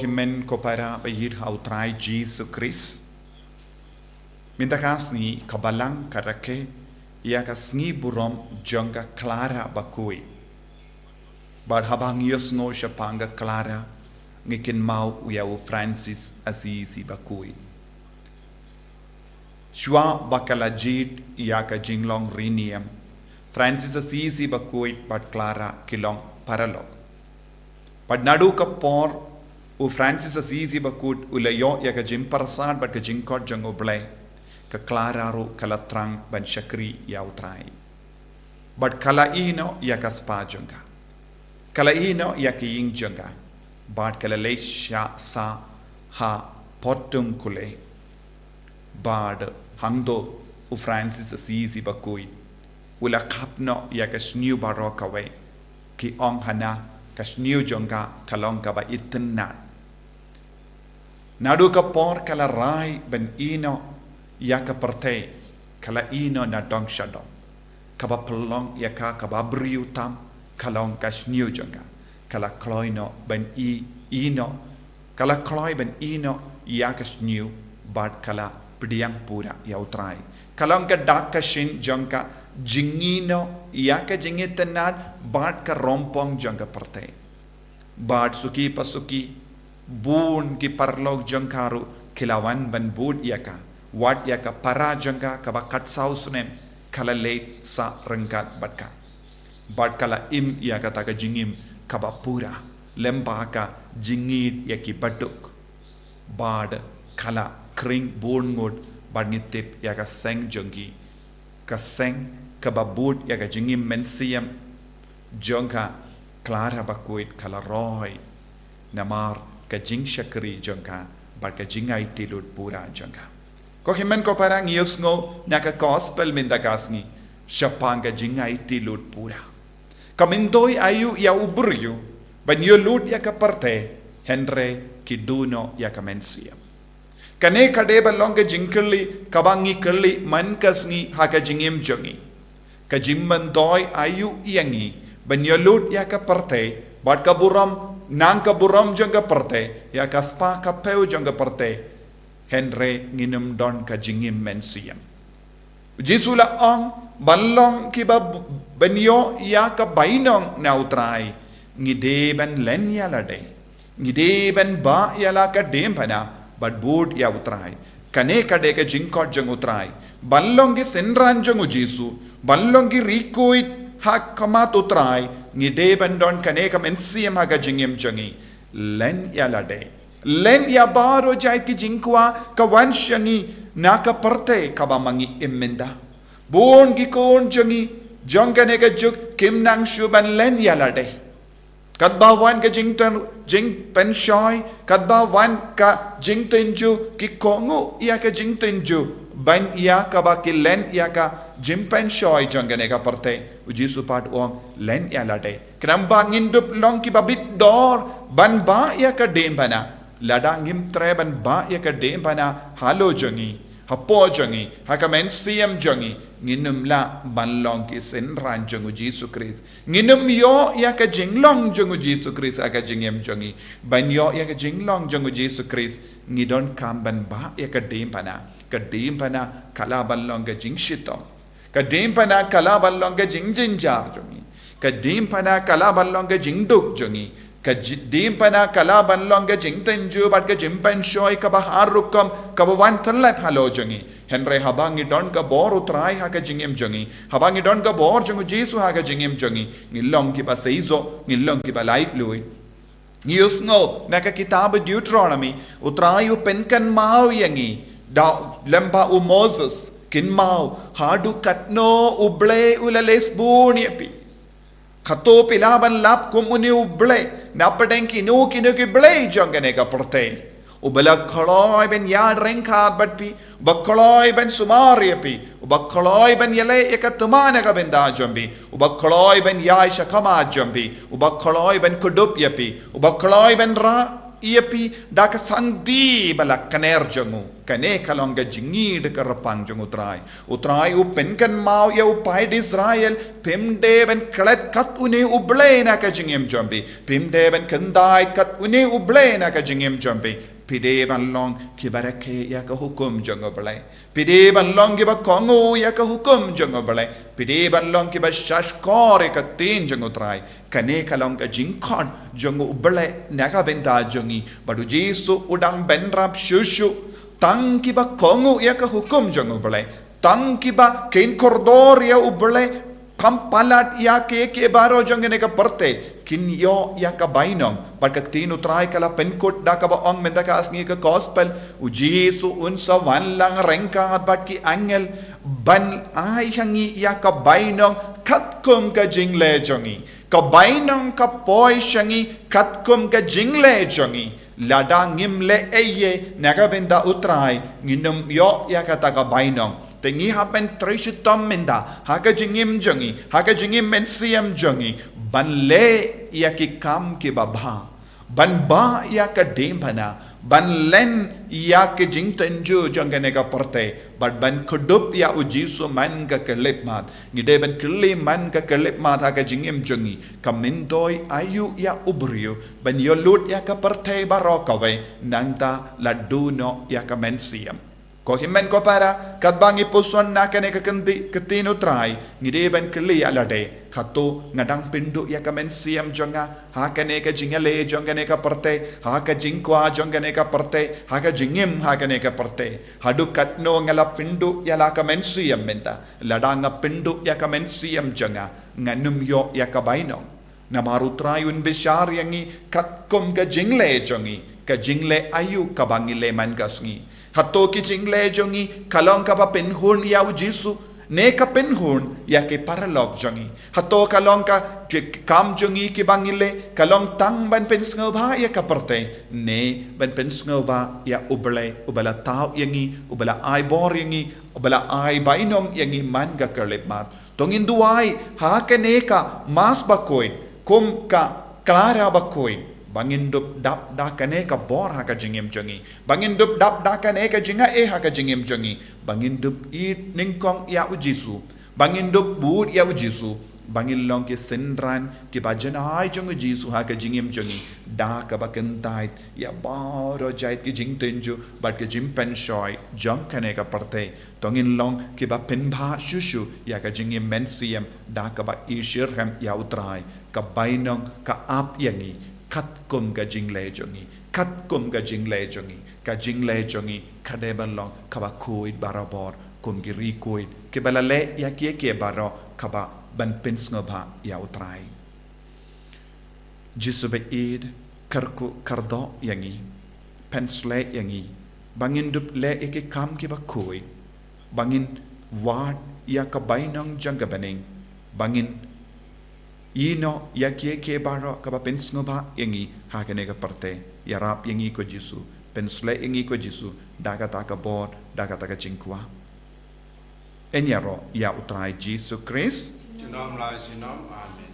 Kohimen kopara bayir hautrai Jesu Christ. Minta kasni kabalang karake ia kasni burom jonga Clara bakui. Bar habang yosno shapanga Clara ngikin mau uyau Francis Assisi bakui. Shua bakalajit ia ka jinglong riniam. Francis Assisi bakui but Clara kilong paralog. But nadu ka por u Francis Assisi bakut ulayo ia ka jim parasad but ka jingkot jang oblay. Ka Clara ro kalatrang ban shakri ya utrai. But kala ino ya ka spa janga. Kala ino ya ki ying janga. But kala le sha sa ha potung kule. But hangdo u Francis Assisi bakui. Ula kapno ya ka sniu baroka we. Ki ong hana ka sniu janga kalong ka ba itinat. Nadu ka por kala rai ban ino ya ka parte kala ino na dong shadong kaba pelong ya ka kaba briutam kalong kasniu jonga kala kloino ben ino kala kloi ben ino ya kasniu bad kala pediang pura ya utrai kalong ka dakashin jonga jingino ya ka jingitenad bad ka rompong jonga parte bad suki pasuki bun ki parlog jongkaru kilawan ben bud ya ka Wat ya ka para jangka kaba kat sausnem kala late sa rengkat batka. Bat kala im ya ka taka jingim kaba pura lemba ka jingid ya ki batuk. Bad kala kring burngut bad nitip ya ka seng jangki. Ka seng kaba bud ya ka jingim mensiam jangka Clara bakuit kala roy namar ka jing shakri jangka bat ka jingai tilut pura jangka. Ko himen ko parang yusngo naka gospel mindagasni shapanga jingai tilut pura. Kamindoy ayu ya uburyu ban yulut ya kaparte henre kiduno ya kamensiam. Kane kadeba longa jinkali kabangi kali mankasni haka jingim jongi. Kajimmandoy ayu yangi ban yulut ya kaparte bat kaburam nang kaburam jonga parte ya kaspa kapeu jonga parte. Henry nginum don ka jingim mensiam. Jisula ong balong kiba benyo ya ka bainong na utrai. Ngide ben len ya lade. Ngide ben ba ya la ka dempana but board ya utrai. Kane ka de ka jingkot jang utrai. Balong ki senran jang Jisu. Balong ki rikuit ha kamat utrai. Ngide ben don kane ka mensiam ha ka jingim jangi. Len ya lade. Len ya baro jai ki jingkwa ka wanshangi naka parte kaba mangi imminda. Bon ki kon jangi jongane ka juk kim nang shuban len ya lade. Kadba wan ka jing pen shoy kadba wan ka jing tenju ki kongu ya ka jing tenju ban ya kaba ki len ya ka jim pen shoy jongane ka parte uji supat ong len ya lade. Kenamba ngindup long ki babit dor ban ba ya ka dembana. Ladangim treban ba ya ka dempana halo jangi hapo jangi hakamen siam jangi nginum la banlong ki senran jangu Jesu Christ nginum yo ya ka jinglong jangu Jesu Christ aka jingem jangi ban yo ya ka jinglong jangu Jesu Christ ngidon kamban ba ya ka dempana kala banlong ka jingshitom ka dempana kala banlong ka jingjinjar jangi ka dempana kala banlong ka jingduk jangi ka dimpana kala banlong ka jingtenju bat ka jimpan shoy ka bahar rukam ka bawan thalap halo jangi henre habangi don ka bor utrai ha ka jingem jangi habangi don ka bor jangu Jesu ha ka jingem jangi ngilong ki ba seizo ngilong ki ba light lui ngiyusngo na ka kitab Deuteronomy utrai u penkan mau yangi da lemba u Moses kin mau hadu katno uble ulales buniapi Kato pilaban lap kumuni uble napadeng kinu ki ble jongane ka porte ubala kholoy ben ya renka batpi bakkoloy ben sumari pi ubakkoloy ben yele ekatumana ka ben da jombi ubakkoloy ben ya shakama jombi ubakkoloy ben kudup yapi ubakkoloy ben ra ia pi da ka sangdi bala kaner jongu kane kalong ga jingi de karapang jongu utrai u pen kan mau ya upai di Israel pimde ben klet kat uni uble na ka jingem jombi pimde ben kandai kat uni uble na ka jingem jombi pide ban long ki barake ya ka hukum jongo balai pide ban long ki ba kongo ya ka hukum jongo balai pide ban long ki ba shash kore ka tin jongo trai kane kalong ka jingkon jongo uble na ka benta jongi badu Jesu udang ben rap shushu tang ki ba kongo ya ka hukum jongo balai tang ki ba ken kordor ya uble pampalat ya ke baro jongene ka perte kin yo ya ka bainong but ka tinu try kala penkot da ka ba ong menda ka asngi ka gospel u Jesu unsa wan lang rengka bat ki angel ban ai hangi ya ka bainong kat kum ka jingle jongi ka bainong ka poi shangi kat kum ka jingle jongi lada ngimle eye naga benda utrai nginum yo ya ka ta ka bainong tengi hapen trishitom menda haga jingim jongi haga jingim men siam jongi ban le ya ki kam ki babha ban ba ya ka dembana ban len ya ki jing tenju jongane ka perte but ban kudup ya ujisu man ka kelip mat ngide ban kli man ka kelip mat haga jingim jongi kamindoi ayu ya ubriu ban yolut ya ka perte barokawe nangta laduno ya ka men siam ko himen ko para kadbangi puson na kane ka ketino try ngide ban kli alade khato ngadang pindu ya kamen siam jonga ha kane ka jingale jongane ka perte ha ka jingkwa jongane ka perte ha ka jingim ha kane ka perte hadu katno ngala pindu ya la kamen siam menta ladanga pindu ya kamen siam jonga nganum yo ya ka bainong namaru trayun bishar yangi katkom ka jingle jongi ka jingle ayu ka bangile man kasngi hato ki jingle jongi kalong ka pa penhun ya Jesu ne ka penhun ya ke paralog jongi hato kalong ka kam jongi ki bangile kalong tang ban pensngo ba ya ka perte ne ban pensngo ba ya ubala tau yangi ubala ai bor yangi ubala ai bainong yangi man ga kerlepmat tongin duai ha ke ne ka mas bakoin kum ka klara bakoin bangindup dap da kane ka bor ha ka jingim jongi bangindup dap da kane ka jinga ha ka jingim jongi bangindup it ningkong ya ujisu bangindup bud ya ujisu bangilong ke sendran ke bajana hai jong ujisu ha ka jingim jongi da ka bakentai ya baro jait ke jing tenju bat ke jim pen shoy jong kane ka perte tongin long ke ba pen bha shushu ya ka jingim mensiam da ka ba ishir ham ya utrai ka bainong ka ap yangi kat kum ga jingle jongi kat kum ga jingle jongi kadeban long kaba kuid barabor kum giri kuid ke balale ya ke baro kaba ban pins ngaba ya utrai jisube id karku kardo yangi pensle yangi bangin dup le eke kam ke ba kuid bangin wad ya kabainang janggabaning bangin ino ya ke baro kaba pensngoba yangi hakane ka parte yarap yangi ko Jesu pensle yangi ko Jesu daga taka bor daga taka chingkwa enyaro ya utrai Jesu Christ Amen.